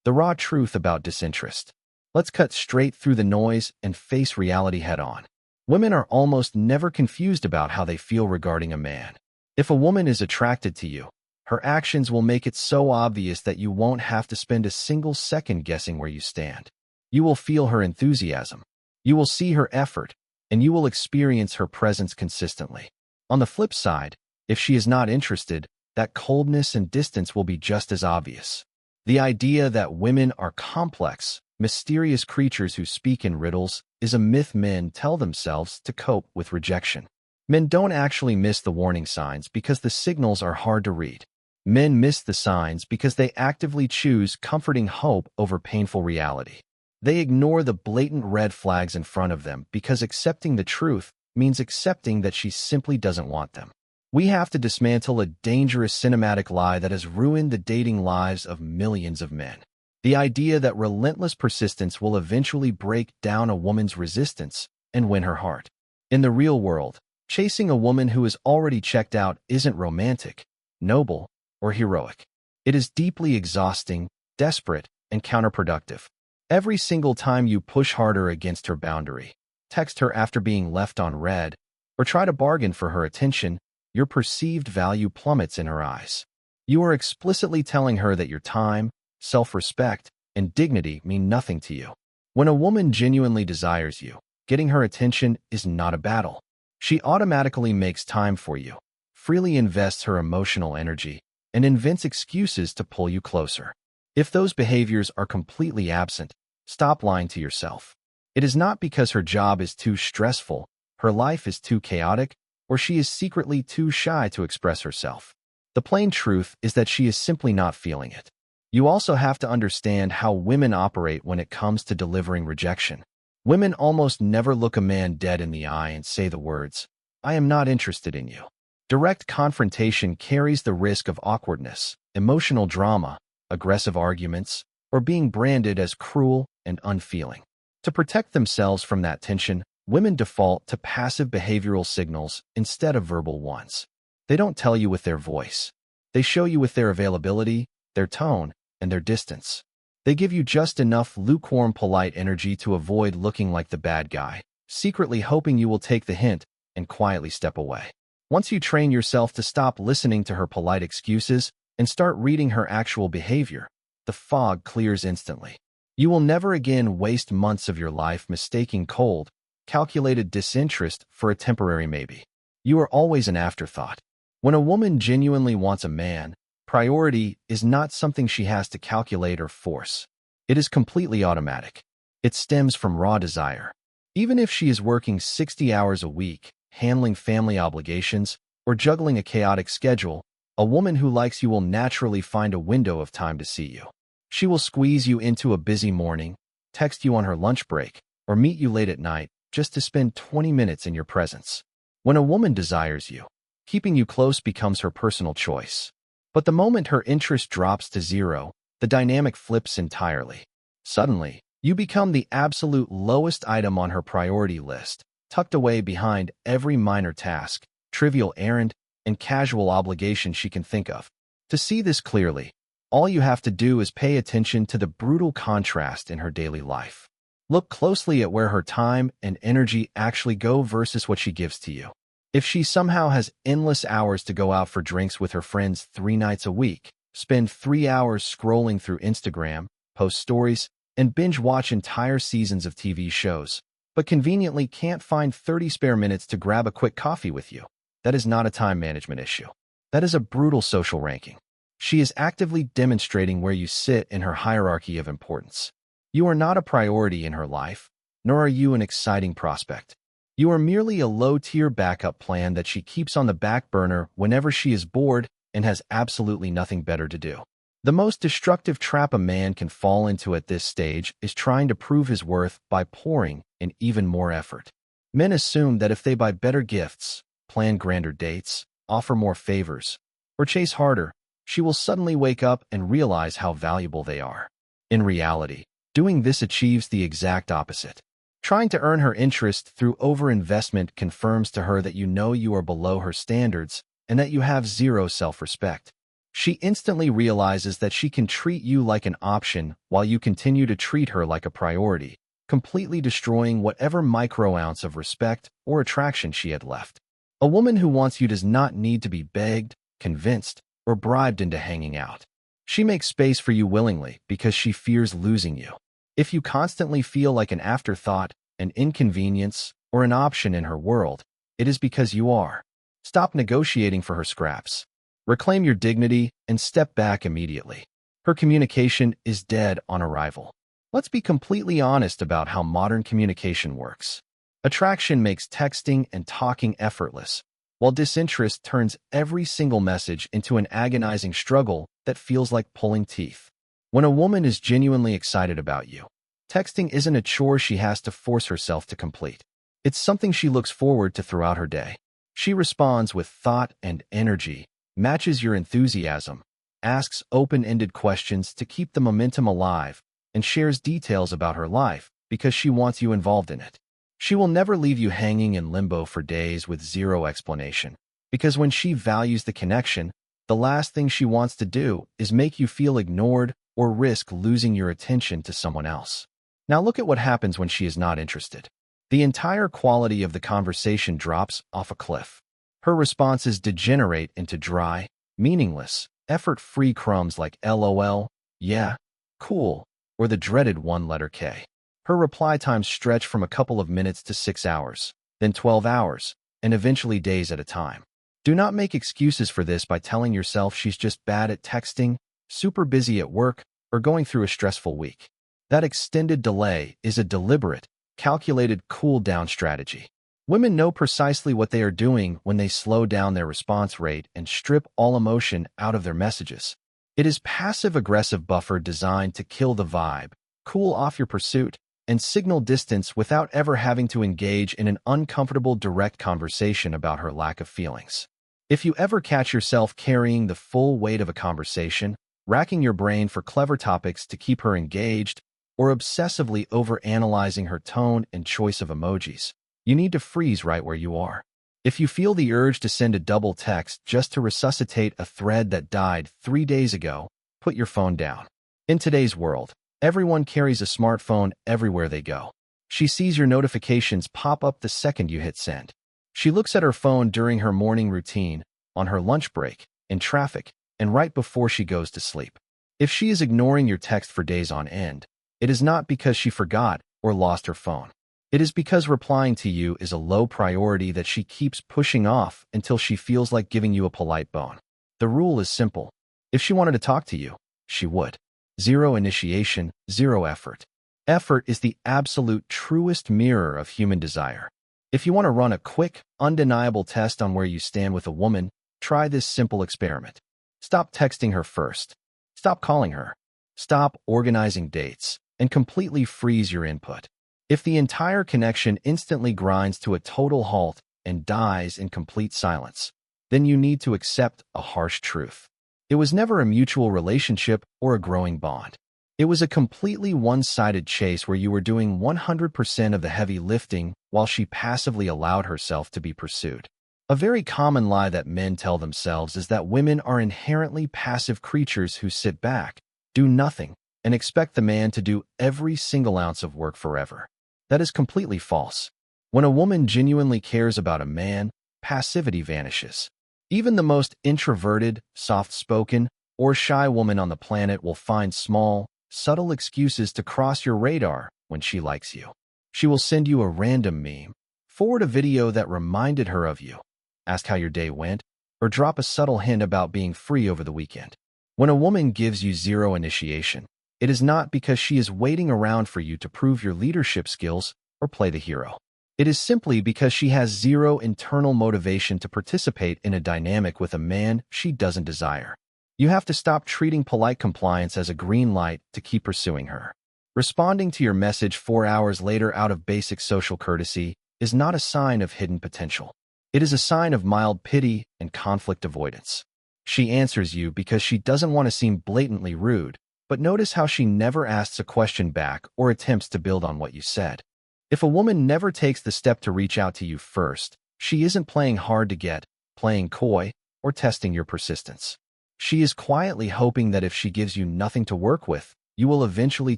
the raw truth about disinterest. Let's cut straight through the noise and face reality head-on. Women are almost never confused about how they feel regarding a man. If a woman is attracted to you, her actions will make it so obvious that you won't have to spend a single second guessing where you stand. You will feel her enthusiasm, you will see her effort, and you will experience her presence consistently. On the flip side, if she is not interested, that coldness and distance will be just as obvious. The idea that women are complex, mysterious creatures who speak in riddles is a myth men tell themselves to cope with rejection. Men don't actually miss the warning signs because the signals are hard to read. Men miss the signs because they actively choose comforting hope over painful reality. They ignore the blatant red flags in front of them because accepting the truth means accepting that she simply doesn't want them. We have to dismantle a dangerous cinematic lie that has ruined the dating lives of millions of men. The idea that relentless persistence will eventually break down a woman's resistance and win her heart. In the real world, chasing a woman who is already checked out isn't romantic, noble, or heroic. It is deeply exhausting, desperate, and counterproductive. Every single time you push harder against her boundary, text her after being left on red, or try to bargain for her attention, your perceived value plummets in her eyes. You are explicitly telling her that your time, self-respect, and dignity mean nothing to you. When a woman genuinely desires you, getting her attention is not a battle. She automatically makes time for you, freely invests her emotional energy, and invents excuses to pull you closer. If those behaviors are completely absent, stop lying to yourself. It is not because her job is too stressful, her life is too chaotic, or she is secretly too shy to express herself. The plain truth is that she is simply not feeling it. You also have to understand how women operate when it comes to delivering rejection. Women almost never look a man dead in the eye and say the words, "I am not interested in you." Direct confrontation carries the risk of awkwardness, emotional drama, aggressive arguments, or being branded as cruel and unfeeling. To protect themselves from that tension, women default to passive behavioral signals instead of verbal ones. They don't tell you with their voice. They show you with their availability, their tone, and their distance. They give you just enough lukewarm, polite energy to avoid looking like the bad guy, secretly hoping you will take the hint and quietly step away. Once you train yourself to stop listening to her polite excuses and start reading her actual behavior, the fog clears instantly. You will never again waste months of your life mistaking cold, calculated disinterest for a temporary maybe. You are always an afterthought. When a woman genuinely wants a man, priority is not something she has to calculate or force. It is completely automatic. It stems from raw desire. Even if she is working 60 hours a week, handling family obligations, or juggling a chaotic schedule, a woman who likes you will naturally find a window of time to see you. She will squeeze you into a busy morning, text you on her lunch break, or meet you late at night just to spend 20 minutes in your presence. When a woman desires you, keeping you close becomes her personal choice. But the moment her interest drops to zero, the dynamic flips entirely. Suddenly, you become the absolute lowest item on her priority list, tucked away behind every minor task, trivial errand, and casual obligation she can think of. To see this clearly, all you have to do is pay attention to the brutal contrast in her daily life. Look closely at where her time and energy actually go versus what she gives to you. If she somehow has endless hours to go out for drinks with her friends 3 nights a week, spend 3 hours scrolling through Instagram, post stories, and binge watch entire seasons of TV shows, but conveniently can't find 30 spare minutes to grab a quick coffee with you, that is not a time management issue. That is a brutal social ranking. She is actively demonstrating where you sit in her hierarchy of importance. You are not a priority in her life, nor are you an exciting prospect. You are merely a low-tier backup plan that she keeps on the back burner whenever she is bored and has absolutely nothing better to do. The most destructive trap a man can fall into at this stage is trying to prove his worth by pouring in even more effort. Men assume that if they buy better gifts, plan grander dates, offer more favors, or chase harder, she will suddenly wake up and realize how valuable they are. In reality, doing this achieves the exact opposite. Trying to earn her interest through overinvestment confirms to her that you know you are below her standards and that you have zero self-respect. She instantly realizes that she can treat you like an option while you continue to treat her like a priority, completely destroying whatever micro-ounce of respect or attraction she had left. A woman who wants you does not need to be begged, convinced, or bribed into hanging out. She makes space for you willingly because she fears losing you. If you constantly feel like an afterthought, an inconvenience, or an option in her world, it is because you are. Stop negotiating for her scraps. Reclaim your dignity and step back immediately. Her communication is dead on arrival. Let's be completely honest about how modern communication works. Attraction makes texting and talking effortless, while disinterest turns every single message into an agonizing struggle that feels like pulling teeth. When a woman is genuinely excited about you, texting isn't a chore she has to force herself to complete. It's something she looks forward to throughout her day. She responds with thought and energy, matches your enthusiasm, asks open-ended questions to keep the momentum alive, and shares details about her life because she wants you involved in it. She will never leave you hanging in limbo for days with zero explanation, because when she values the connection, the last thing she wants to do is make you feel ignored or risk losing your attention to someone else. Now look at what happens when she is not interested. The entire quality of the conversation drops off a cliff. Her responses degenerate into dry, meaningless, effort-free crumbs like LOL, yeah, cool, or the dreaded one-letter K. Her reply times stretch from a couple of minutes to 6 hours, then 12 hours, and eventually days at a time. Do not make excuses for this by telling yourself she's just bad at texting, super busy at work, or going through a stressful week. That extended delay is a deliberate, calculated cool-down strategy. Women know precisely what they are doing when they slow down their response rate and strip all emotion out of their messages. It is passive-aggressive buffer designed to kill the vibe, cool off your pursuit, and signal distance without ever having to engage in an uncomfortable direct conversation about her lack of feelings. If you ever catch yourself carrying the full weight of a conversation, racking your brain for clever topics to keep her engaged, or obsessively overanalyzing her tone and choice of emojis, you need to freeze right where you are. If you feel the urge to send a double text just to resuscitate a thread that died 3 days ago, put your phone down. In today's world, everyone carries a smartphone everywhere they go. She sees your notifications pop up the second you hit send. She looks at her phone during her morning routine, on her lunch break, in traffic, and right before she goes to sleep. If she is ignoring your text for days on end, it is not because she forgot or lost her phone. It is because replying to you is a low priority that she keeps pushing off until she feels like giving you a polite bone. The rule is simple. If she wanted to talk to you, she would. Zero initiation, zero effort. Effort is the absolute truest mirror of human desire. If you want to run a quick, undeniable test on where you stand with a woman, try this simple experiment. Stop texting her first. Stop calling her. Stop organizing dates, and completely freeze your input. If the entire connection instantly grinds to a total halt and dies in complete silence, then you need to accept a harsh truth. It was never a mutual relationship or a growing bond. It was a completely one-sided chase where you were doing 100% of the heavy lifting while she passively allowed herself to be pursued. A very common lie that men tell themselves is that women are inherently passive creatures who sit back, do nothing, and expect the man to do every single ounce of work forever. That is completely false. When a woman genuinely cares about a man, passivity vanishes. Even the most introverted, soft-spoken, or shy woman on the planet will find small, subtle excuses to cross your radar when she likes you. She will send you a random meme, forward a video that reminded her of you, ask how your day went, or drop a subtle hint about being free over the weekend. When a woman gives you zero initiation, it is not because she is waiting around for you to prove your leadership skills or play the hero. It is simply because she has zero internal motivation to participate in a dynamic with a man she doesn't desire. You have to stop treating polite compliance as a green light to keep pursuing her. Responding to your message 4 hours later out of basic social courtesy is not a sign of hidden potential. It is a sign of mild pity and conflict avoidance. She answers you because she doesn't want to seem blatantly rude, but notice how she never asks a question back or attempts to build on what you said. If a woman never takes the step to reach out to you first, she isn't playing hard to get, playing coy, or testing your persistence. She is quietly hoping that if she gives you nothing to work with, you will eventually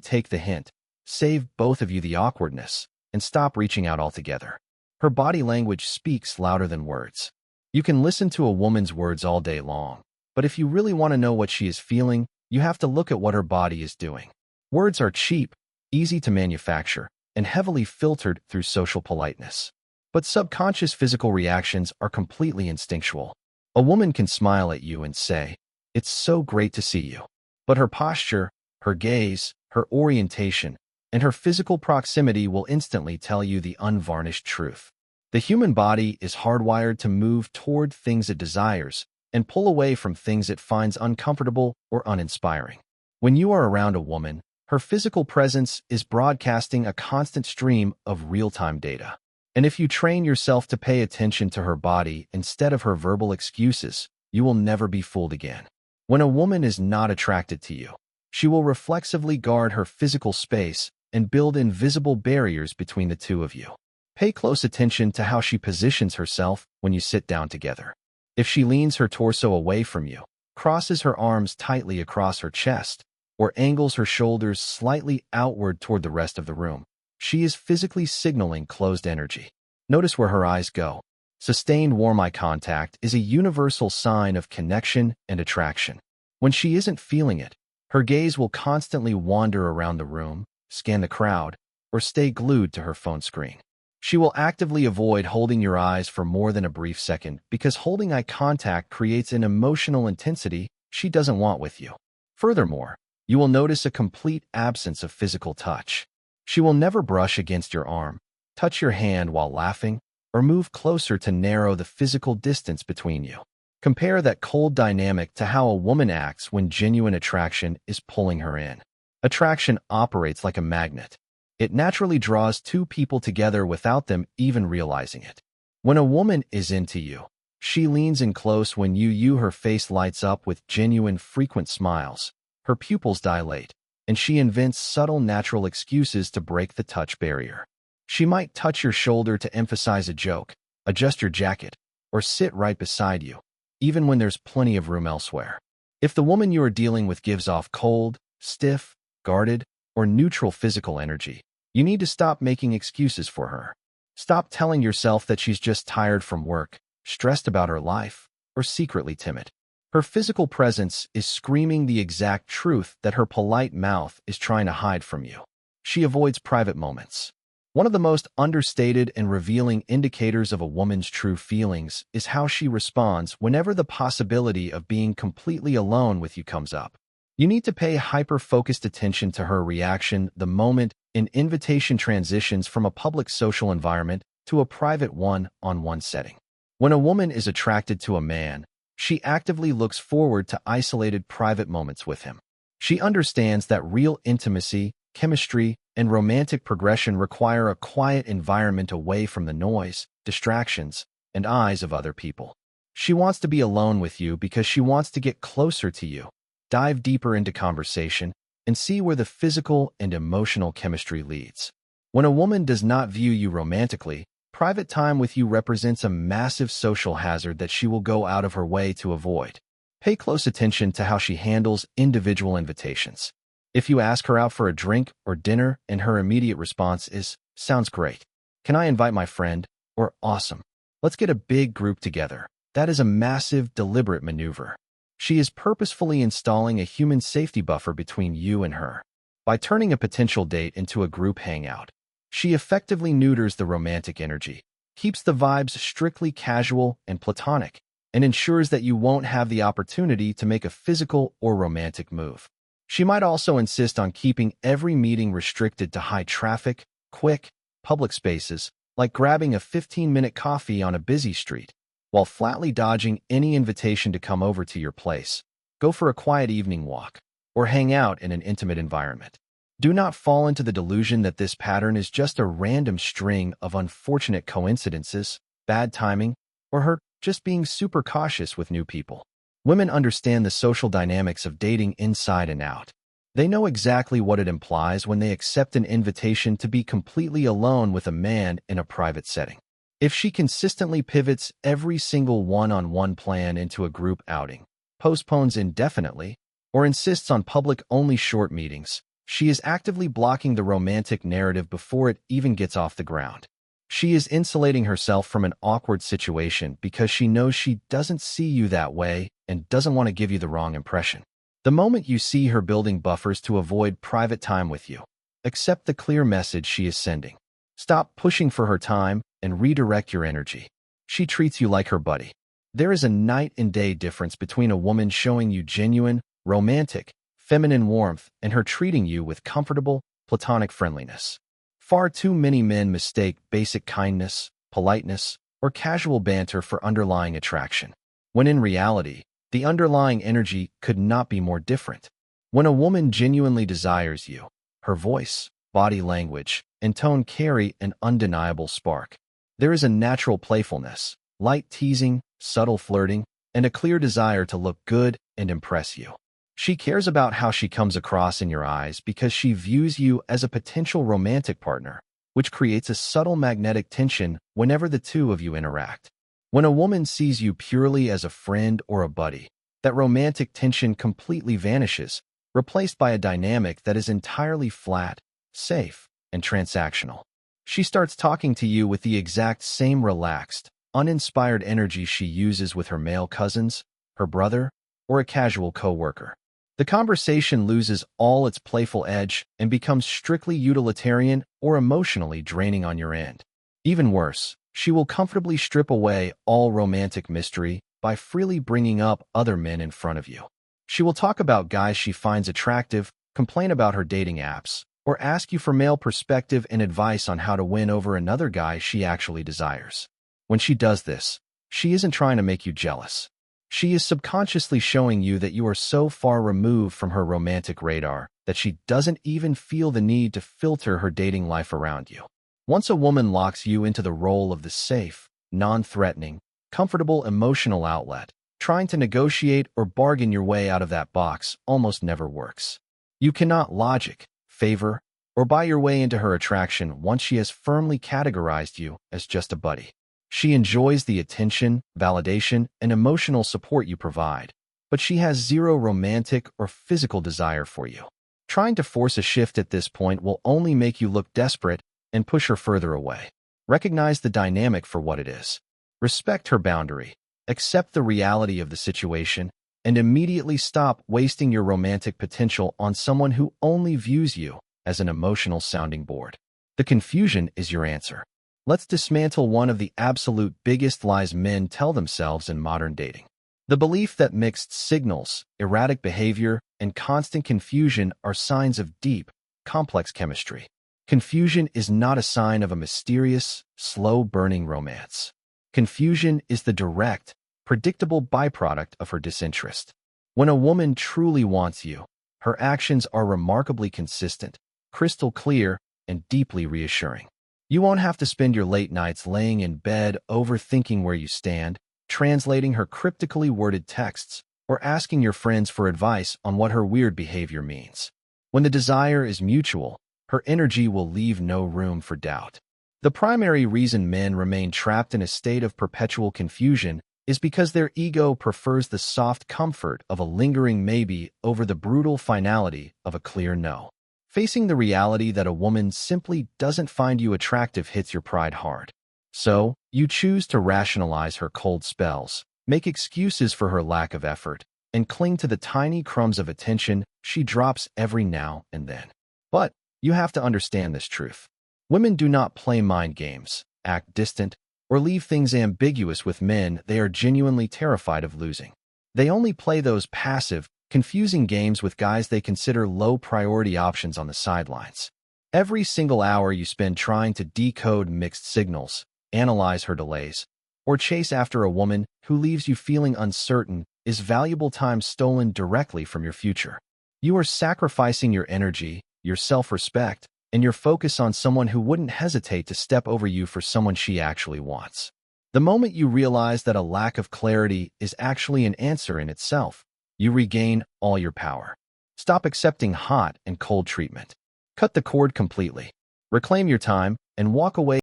take the hint, save both of you the awkwardness, and stop reaching out altogether. Her body language speaks louder than words. You can listen to a woman's words all day long, but if you really want to know what she is feeling, you have to look at what her body is doing. Words are cheap, easy to manufacture, and heavily filtered through social politeness. But subconscious physical reactions are completely instinctual. A woman can smile at you and say, "It's so great to see you." But her posture, her gaze, her orientation, and her physical proximity will instantly tell you the unvarnished truth. The human body is hardwired to move toward things it desires and pull away from things it finds uncomfortable or uninspiring. When you are around a woman, her physical presence is broadcasting a constant stream of real-time data. And if you train yourself to pay attention to her body instead of her verbal excuses, you will never be fooled again. When a woman is not attracted to you, she will reflexively guard her physical space and build invisible barriers between the two of you. Pay close attention to how she positions herself when you sit down together. If she leans her torso away from you, crosses her arms tightly across her chest, or angles her shoulders slightly outward toward the rest of the room, she is physically signaling closed energy. Notice where her eyes go. Sustained warm eye contact is a universal sign of connection and attraction. When she isn't feeling it, her gaze will constantly wander around the room, scan the crowd, or stay glued to her phone screen. She will actively avoid holding your eyes for more than a brief second because holding eye contact creates an emotional intensity she doesn't want with you. Furthermore, you will notice a complete absence of physical touch. She will never brush against your arm, touch your hand while laughing, or move closer to narrow the physical distance between you. Compare that cold dynamic to how a woman acts when genuine attraction is pulling her in. Attraction operates like a magnet. It naturally draws two people together without them even realizing it. When a woman is into you, she leans in close when her face lights up with genuine, frequent smiles. Her pupils dilate, and she invents subtle, natural excuses to break the touch barrier. She might touch your shoulder to emphasize a joke, adjust your jacket, or sit right beside you, even when there's plenty of room elsewhere. If the woman you are dealing with gives off cold, stiff, guarded, or neutral physical energy, you need to stop making excuses for her. Stop telling yourself that she's just tired from work, stressed about her life, or secretly timid. Her physical presence is screaming the exact truth that her polite mouth is trying to hide from you. She avoids private moments. One of the most understated and revealing indicators of a woman's true feelings is how she responds whenever the possibility of being completely alone with you comes up. You need to pay hyper-focused attention to her reaction the moment an invitation transitions from a public social environment to a private one-on-one setting. When a woman is attracted to a man, she actively looks forward to isolated private moments with him. She understands that real intimacy, chemistry, and romantic progression require a quiet environment away from the noise, distractions, and eyes of other people. She wants to be alone with you because she wants to get closer to you, dive deeper into conversation, and see where the physical and emotional chemistry leads. When a woman does not view you romantically, private time with you represents a massive social hazard that she will go out of her way to avoid. Pay close attention to how she handles individual invitations. If you ask her out for a drink or dinner and her immediate response is, "Sounds great. Can I invite my friend?" or "Awesome. Let's get a big group together," that is a massive, deliberate maneuver. She is purposefully installing a human safety buffer between you and her. By turning a potential date into a group hangout, she effectively neuters the romantic energy, keeps the vibes strictly casual and platonic, and ensures that you won't have the opportunity to make a physical or romantic move. She might also insist on keeping every meeting restricted to high-traffic, quick, public spaces, like grabbing a 15-minute coffee on a busy street, while flatly dodging any invitation to come over to your place, go for a quiet evening walk, or hang out in an intimate environment. Do not fall into the delusion that this pattern is just a random string of unfortunate coincidences, bad timing, or her just being super cautious with new people. Women understand the social dynamics of dating inside and out. They know exactly what it implies when they accept an invitation to be completely alone with a man in a private setting. If she consistently pivots every single one-on-one plan into a group outing, postpones indefinitely, or insists on public-only short meetings, she is actively blocking the romantic narrative before it even gets off the ground. She is insulating herself from an awkward situation because she knows she doesn't see you that way and doesn't want to give you the wrong impression. The moment you see her building buffers to avoid private time with you, accept the clear message she is sending. Stop pushing for her time and redirect your energy. She treats you like her buddy. There is a night and day difference between a woman showing you genuine, romantic, feminine warmth and her treating you with comfortable, platonic friendliness. Far too many men mistake basic kindness, politeness, or casual banter for underlying attraction, when in reality, the underlying energy could not be more different. When a woman genuinely desires you, her voice, body language, and tone carry an undeniable spark. There is a natural playfulness, light teasing, subtle flirting, and a clear desire to look good and impress you. She cares about how she comes across in your eyes because she views you as a potential romantic partner, which creates a subtle magnetic tension whenever the two of you interact. When a woman sees you purely as a friend or a buddy, that romantic tension completely vanishes, replaced by a dynamic that is entirely flat, safe, and transactional. She starts talking to you with the exact same relaxed, uninspired energy she uses with her male cousins, her brother, or a casual coworker. The conversation loses all its playful edge and becomes strictly utilitarian or emotionally draining on your end. Even worse, she will comfortably strip away all romantic mystery by freely bringing up other men in front of you. She will talk about guys she finds attractive, complain about her dating apps, or ask you for male perspective and advice on how to win over another guy she actually desires. When she does this, she isn't trying to make you jealous. She is subconsciously showing you that you are so far removed from her romantic radar that she doesn't even feel the need to filter her dating life around you. Once a woman locks you into the role of the safe, non-threatening, comfortable emotional outlet, trying to negotiate or bargain your way out of that box almost never works. You cannot logic, favor, or buy your way into her attraction once she has firmly categorized you as just a buddy. She enjoys the attention, validation, and emotional support you provide, but she has zero romantic or physical desire for you. Trying to force a shift at this point will only make you look desperate and push her further away. Recognize the dynamic for what it is. Respect her boundary, accept the reality of the situation, and immediately stop wasting your romantic potential on someone who only views you as an emotional sounding board. The confusion is your answer. Let's dismantle one of the absolute biggest lies men tell themselves in modern dating. The belief that mixed signals, erratic behavior, and constant confusion are signs of deep, complex chemistry. Confusion is not a sign of a mysterious, slow-burning romance. Confusion is the direct, predictable byproduct of her disinterest. When a woman truly wants you, her actions are remarkably consistent, crystal clear, and deeply reassuring. You won't have to spend your late nights laying in bed overthinking where you stand, translating her cryptically worded texts, or asking your friends for advice on what her weird behavior means. When the desire is mutual, her energy will leave no room for doubt. The primary reason men remain trapped in a state of perpetual confusion is because their ego prefers the soft comfort of a lingering maybe over the brutal finality of a clear no. Facing the reality that a woman simply doesn't find you attractive hits your pride hard. So, you choose to rationalize her cold spells, make excuses for her lack of effort, and cling to the tiny crumbs of attention she drops every now and then. But you have to understand this truth. Women do not play mind games, act distant, or leave things ambiguous with men they are genuinely terrified of losing. They only play those passive, confusing games with guys they consider low-priority options on the sidelines. Every single hour you spend trying to decode mixed signals, analyze her delays, or chase after a woman who leaves you feeling uncertain is valuable time stolen directly from your future. You are sacrificing your energy, your self-respect, and your focus on someone who wouldn't hesitate to step over you for someone she actually wants. The moment you realize that a lack of clarity is actually an answer in itself, you regain all your power. Stop accepting hot and cold treatment. Cut the cord completely. Reclaim your time and walk away